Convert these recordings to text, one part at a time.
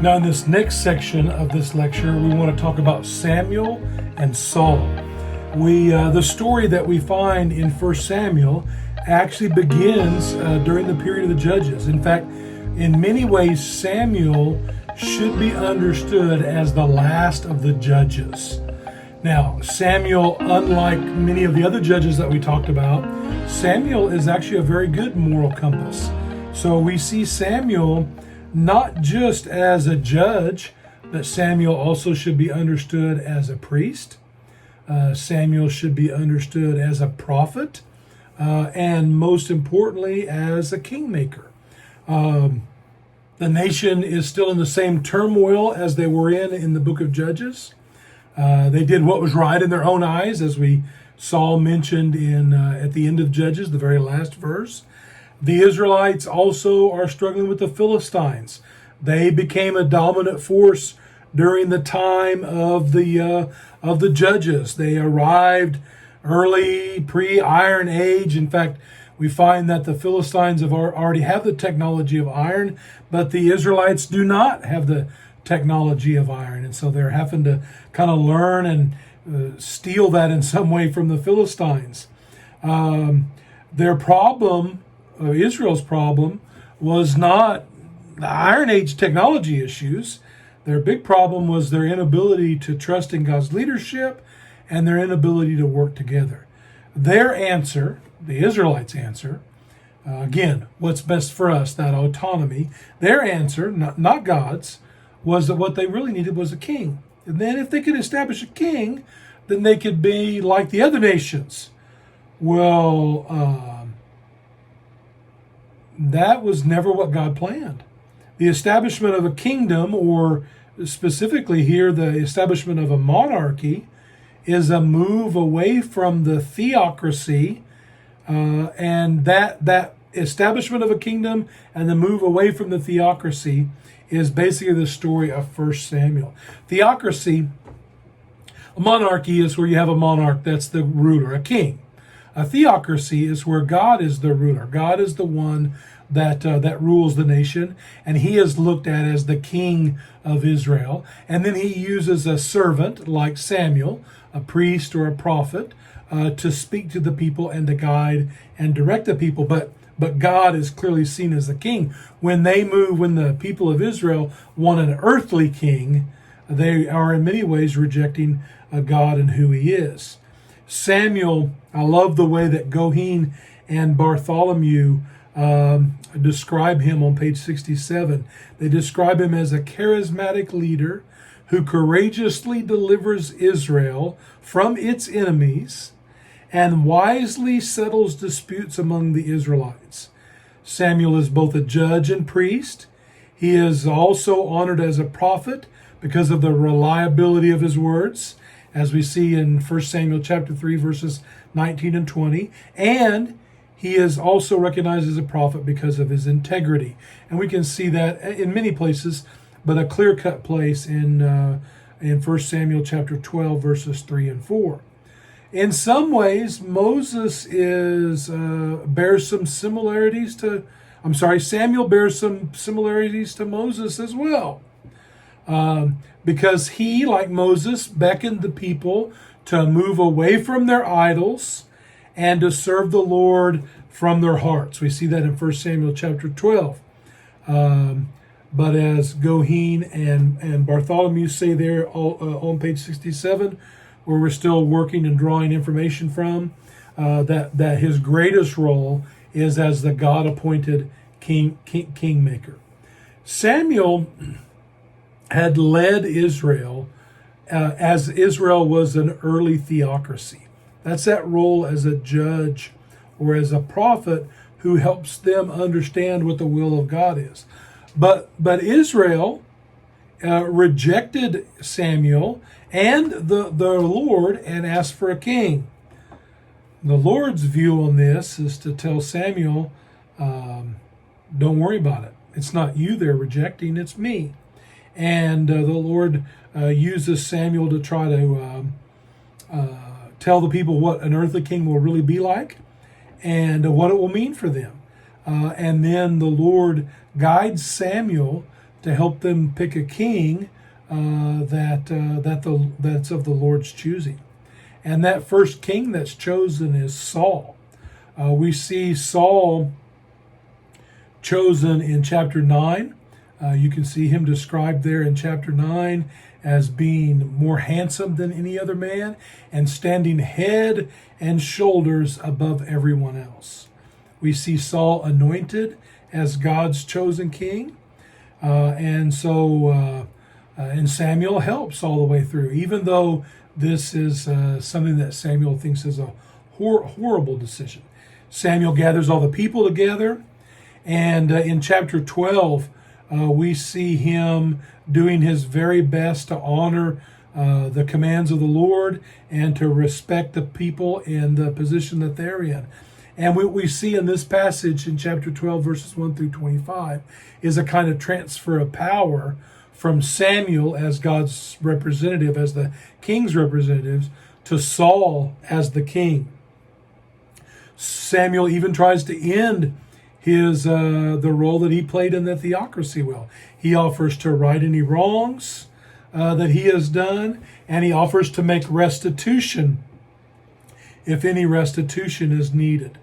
Now, in this next section of this lecture, we want to talk about Samuel and Saul. The story that we find in 1 Samuel actually begins during the period of the Judges. In fact, in many ways, Samuel should be understood as the last of the Judges. Now, Samuel, unlike many of the other judges that we talked about, Samuel is actually a very good moral compass. So we see Samuel not just as a judge, but Samuel also should be understood as a priest. Samuel should be understood as a prophet, and most importantly, as a kingmaker. The nation is still in the same turmoil as they were in the book of Judges. They did what was right in their own eyes, as we saw mentioned at the end of Judges, the very last verse. The Israelites also are struggling with the Philistines. They became a dominant force during the time of the Judges. They arrived early, pre-Iron Age. In fact, we find that the Philistines already have the technology of iron, but the Israelites do not have the technology of iron. And so they're having to kind of learn and steal that in some way from the Philistines. Their problem, Israel's problem, was not the Iron Age technology issues. Their big problem was their inability to trust in God's leadership and their inability to work together. Their answer, the Israelites' answer, again, what's best for us, that autonomy, their answer, not God's, was that what they really needed was a king. And then if they could establish a king, then they could be like the other nations. Well, that was never what God planned. The establishment of a kingdom, or specifically here, the establishment of a monarchy, is a move away from the theocracy, and that establishment of a kingdom and the move away from the theocracy is basically the story of 1 Samuel. Theocracy, a monarchy is where you have a monarch that's the ruler, a king. A theocracy is where God is the ruler. God is the one that rules the nation, and he is looked at as the king of Israel. And then he uses a servant like Samuel, a priest or a prophet, to speak to the people and to guide and direct the people. But God is clearly seen as the king. When the people of Israel want an earthly king, they are in many ways rejecting God and who he is. Samuel, I love the way that Goheen and Bartholomew describe him on page 67. They describe him as a charismatic leader who courageously delivers Israel from its enemies and wisely settles disputes among the Israelites. Samuel is both a judge and priest. He is also honored as a prophet because of the reliability of his words, as we see in 1 Samuel chapter 3, verses 19 and 20. And he is also recognized as a prophet because of his integrity. And we can see that in many places, but a clear-cut place in 1 Samuel chapter 12, verses 3 and 4. In some ways, Samuel bears some similarities to Moses as well. Because he, like Moses, beckoned the people to move away from their idols and to serve the Lord from their hearts. We see that in 1 Samuel chapter 12. But as Goheen and Bartholomew say there on page 67, where we're still working and drawing information from, that his greatest role is as the God-appointed kingmaker. Samuel had led Israel as Israel was an early theocracy. That's that role as a judge or as a prophet who helps them understand what the will of God is. But Israel rejected Samuel and the Lord and asked for a king. The Lord's view on this is to tell Samuel, don't worry about it. It's not you they're rejecting, it's me. And the Lord uses Samuel to try to tell the people what an earthly king will really be like and what it will mean for them. And then the Lord guides Samuel to help them pick a king that's of the Lord's choosing. And that first king that's chosen is Saul. We see Saul chosen in chapter 9. You can see him described there in chapter 9 as being more handsome than any other man and standing head and shoulders above everyone else. We see Saul anointed as God's chosen king. And Samuel helps all the way through, even though this is something that Samuel thinks is a horrible decision. Samuel gathers all the people together, and in chapter 12, we see him doing his very best to honor the commands of the Lord and to respect the people in the position that they're in. And what we see in this passage in chapter 12, verses 1 through 25, is a kind of transfer of power from Samuel as God's representative, as the king's representatives, to Saul as the king. Samuel even tries to end his the role that he played in the theocracy well. He offers to right any wrongs that he has done, and he offers to make restitution if any restitution is needed.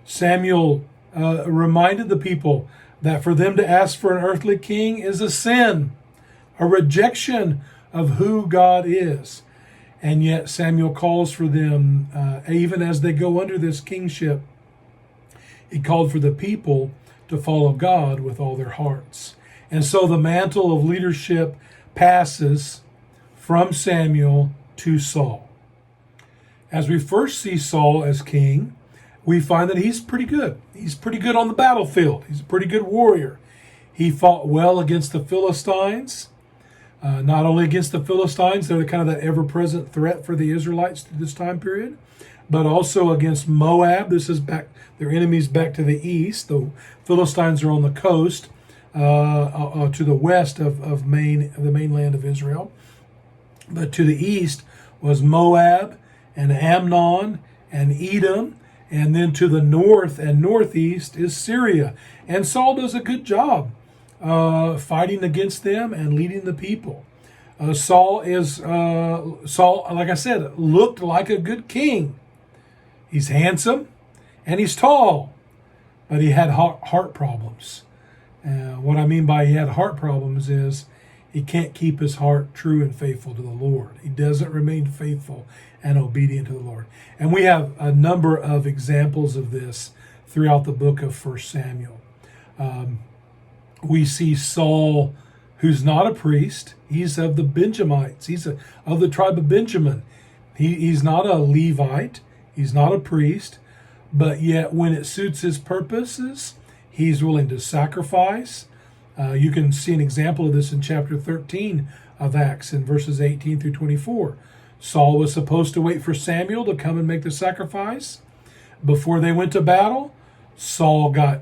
Samuel reminded the people that for them to ask for an earthly king is a sin, a rejection of who God is. And yet Samuel calls for them, even as they go under this kingship, he called for the people to follow God with all their hearts. And so the mantle of leadership passes from Samuel to Saul. As we first see Saul as king, we find that he's pretty good. He's pretty good on the battlefield. He's a pretty good warrior. He fought well against the Philistines. Not only against the Philistines, they're kind of that ever-present threat for the Israelites through this time period, but also against Moab. This is back, their enemies back to the east. The Philistines are on the coast to the west of the mainland of Israel. But to the east was Moab and Ammon and Edom. And then to the north and northeast is Syria. And Saul does a good job fighting against them and leading the people. Saul, like I said, looked like a good king. He's handsome and he's tall, but he had heart problems. What I mean by he had heart problems is he can't keep his heart true and faithful to the Lord. He doesn't remain faithful and obedient to the Lord. And we have a number of examples of this throughout the book of 1 Samuel. We see Saul, who's not a priest. He's of the Benjamites. He's of the tribe of Benjamin. He's not a Levite. He's not a priest. But yet when it suits his purposes, he's willing to sacrifice. You can see an example of this in chapter 13 of Acts in verses 18 through 24. Saul was supposed to wait for Samuel to come and make the sacrifice. Before they went to battle, Saul got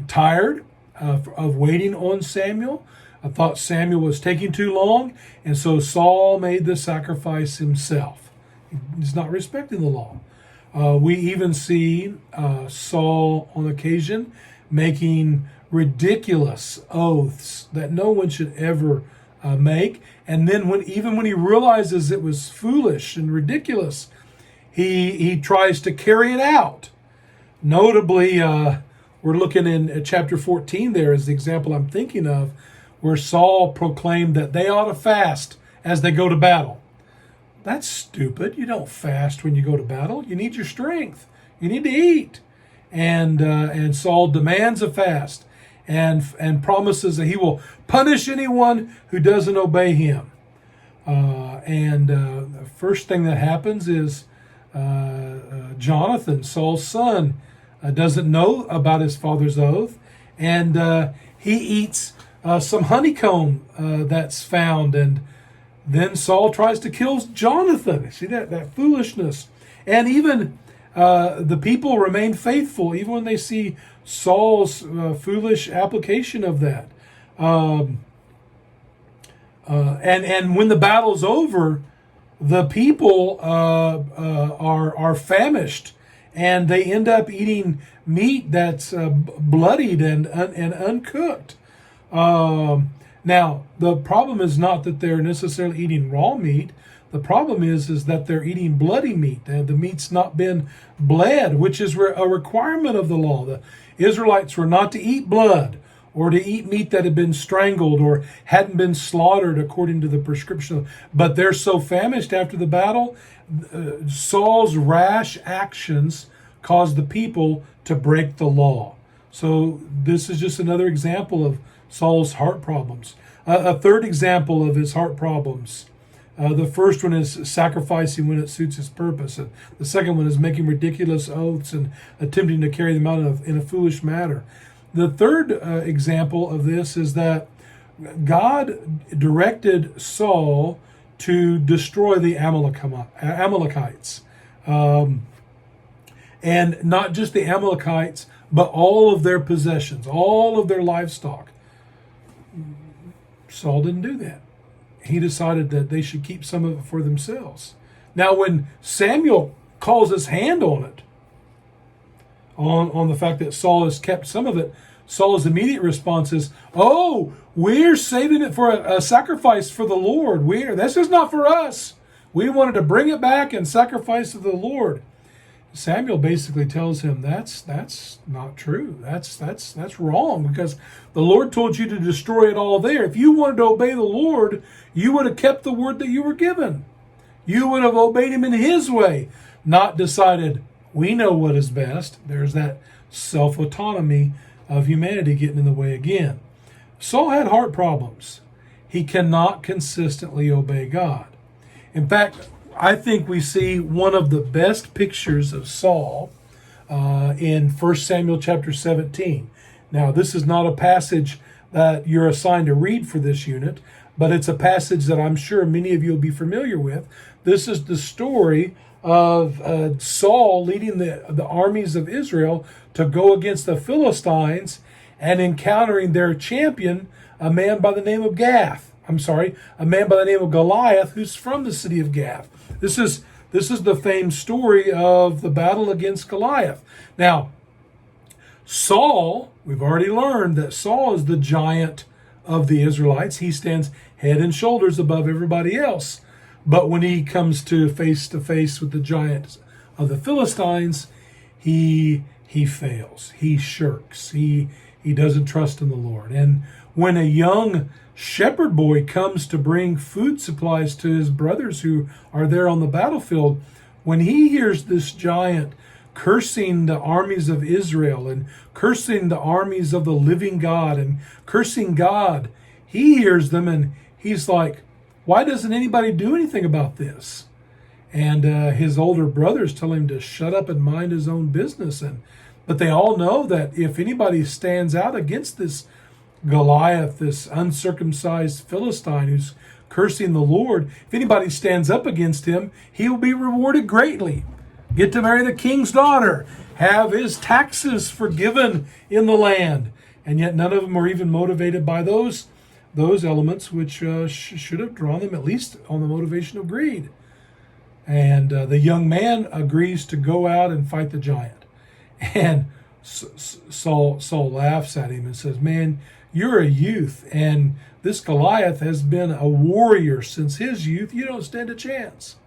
tired of waiting on Samuel. I thought Samuel was taking too long, and so Saul made the sacrifice himself. He's not respecting the law. We even see Saul on occasion making ridiculous oaths that no one should ever make. And then when he realizes it was foolish and ridiculous, he tries to carry it out. Notably, we're looking in chapter 14 there is the example I'm thinking of, where Saul proclaimed that they ought to fast as they go to battle. That's stupid. You don't fast when you go to battle. You need your strength. You need to eat. And Saul demands a fast and promises that he will punish anyone who doesn't obey him. The first thing that happens is Jonathan, Saul's son, doesn't know about his father's oath, and he eats some honeycomb that's found, and then Saul tries to kill Jonathan. See that foolishness. And even the people remain faithful, even when they see Saul's foolish application of that. And when the battle's over, the people are famished, and they end up eating meat that's bloodied and uncooked. Now, the problem is not that they're necessarily eating raw meat. The problem is that they're eating bloody meat. The meat's not been bled, which is a requirement of the law. The Israelites were not to eat blood or to eat meat that had been strangled or hadn't been slaughtered according to the prescription. But they're so famished after the battle, Saul's rash actions caused the people to break the law. So this is just another example of Saul's heart problems. A third example of his heart problems. The first one is sacrificing when it suits his purpose. And the second one is making ridiculous oaths and attempting to carry them out in a foolish manner. The third example of this is that God directed Saul to destroy the Amalekites. And not just the Amalekites, but all of their possessions, all of their livestock. Saul didn't do that. He decided that they should keep some of it for themselves. Now, when Samuel calls his hand on it, on the fact that Saul has kept some of it, Saul's immediate response is, "Oh, we're saving it for a sacrifice for the Lord. This is not for us. We wanted to bring it back and sacrifice to the Lord." Samuel basically tells him that's not true. That's wrong, because the Lord told you to destroy it all there. If you wanted to obey the Lord, you would have kept the word that you were given. You would have obeyed him in his way, not decided, we know what is best. There's that self-autonomy of humanity getting in the way again. Saul had heart problems. He cannot consistently obey God. In fact, I think we see one of the best pictures of Saul in 1 Samuel chapter 17. Now, this is not a passage that you're assigned to read for this unit, but it's a passage that I'm sure many of you will be familiar with. This is the story of Saul leading the armies of Israel to go against the Philistines and encountering their champion, a man by the name of a man by the name of Goliath, who's from the city of Gath. This is the famed story of the battle against Goliath. Now, Saul, we've already learned that Saul is the giant of the Israelites. He stands head and shoulders above everybody else. But when he comes to face with the giant of the Philistines, he fails. He shirks. He doesn't trust in the Lord. And when a young shepherd boy comes to bring food supplies to his brothers who are there on the battlefield, when he hears this giant cursing the armies of Israel and cursing the armies of the living God and cursing God, he hears them and he's like, why doesn't anybody do anything about this? And his older brothers tell him to shut up and mind his own business. But they all know that if anybody stands out against this Goliath, this uncircumcised Philistine who's cursing the Lord, if anybody stands up against him, he will be rewarded greatly. Get to marry the king's daughter, have his taxes forgiven in the land. And yet none of them are even motivated by those elements which should have drawn them at least on the motivation of greed. And the young man agrees to go out and fight the giant. And Saul laughs at him and says, "Man, you're a youth, and this Goliath has been a warrior since his youth. You don't stand a chance."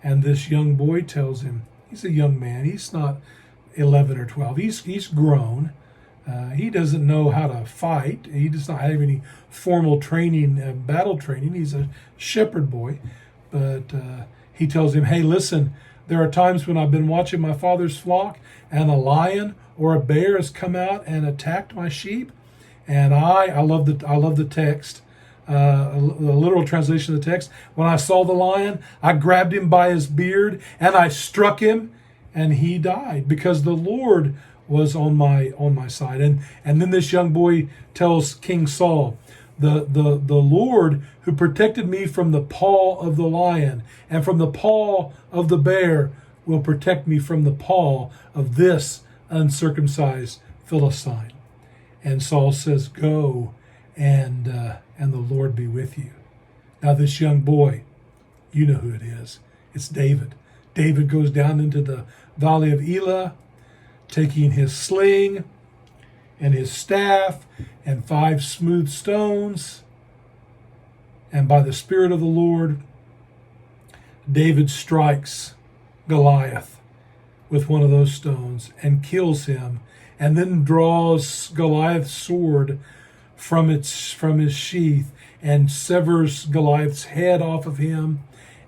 And this young boy tells him, he's a young man, he's not 11 or 12, he's grown. He doesn't know how to fight. He does not have any formal training, battle training. He's a shepherd boy. But he tells him, "Hey, listen, there are times when I've been watching my father's flock and a lion or a bear has come out and attacked my sheep. And I love the text, the literal translation of the text. When I saw the lion, I grabbed him by his beard and I struck him, and he died because the Lord was on my side." And then this young boy tells King Saul, the Lord who protected me from the paw of the lion and from the paw of the bear will protect me from the paw of this uncircumcised Philistine. And Saul says, "Go, and the Lord be with you." Now this young boy, you know who it is. It's David. David goes down into the valley of Elah, taking his sling and his staff and 5 smooth stones. And by the Spirit of the Lord, David strikes Goliath with one of those stones and kills him, and then draws Goliath's sword from his sheath and severs Goliath's head off of him,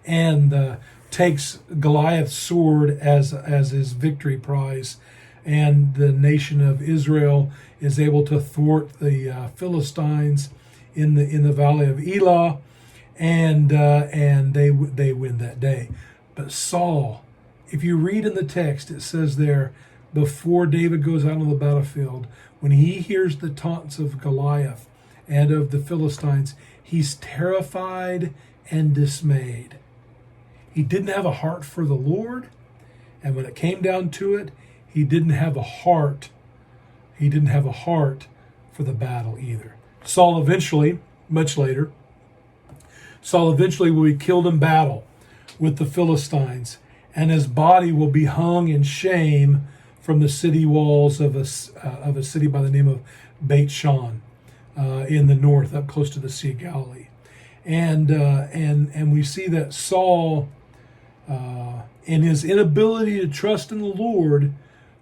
and takes Goliath's sword as his victory prize. And the nation of Israel is able to thwart the Philistines in the valley of Elah, and they win that day. But Saul, if you read in the text, it says there, before David goes out on the battlefield, when he hears the taunts of Goliath and of the Philistines, he's terrified and dismayed. He didn't have a heart for the Lord, and when it came down to it, he didn't have a heart. He didn't have a heart for the battle either. Saul eventually, much later, will be killed in battle with the Philistines, and his body will be hung in shame from the city walls of a city by the name of Beit Shan in the north, up close to the Sea of Galilee. And we see that Saul, in his inability to trust in the Lord,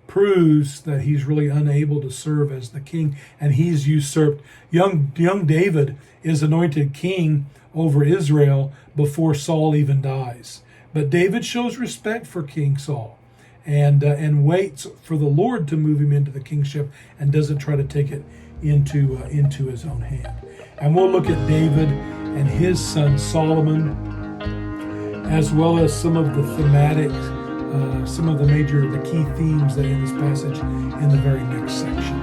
proves that he's really unable to serve as the king, and he's usurped. Young David is anointed king over Israel before Saul even dies. But David shows respect for King Saul, and waits for the Lord to move him into the kingship, and doesn't try to take it into his own hand. And we'll look at David and his son Solomon, as well as some of the thematic, some of the key themes that in this passage in the very next section.